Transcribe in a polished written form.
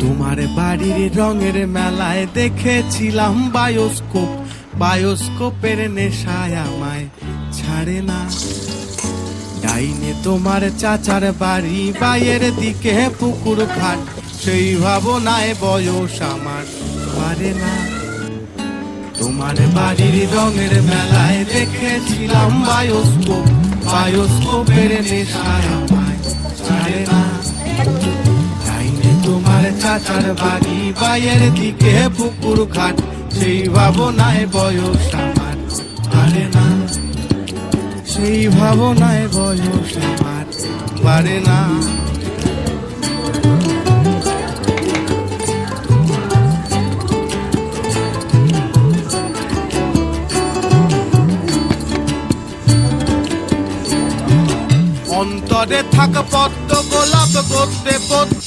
তোমার বাড়ির রঙের মেলায় দেখেছিলাম বায়োস্কোপ, বায়োস্কোপের নেশায় আমায় ছাড়ে না। ডাইনে তোমার চাচার বাড়ি, বাইয়ের দিকে পুকুর ঘাট, সেই ভাবনায় বয়স আমার পারে না। তোমার বাড়ির রঙের মেলায় দেখেছিলাম বায়োস্কোপ, বায়োস্কোপের নেশায় আমায় ছাড়ে না। ডাইনে তোমার চাচার বাড়ি, বাইয়ের দিকে পুকুর ঘাট, সেই ভাবনায় বয়স আমার পারে না। সেই ভাবনায় বয়স আমার পারে না। অন্তরে থাক পদ্ম গোলাপ, গদ্যে পদ্ম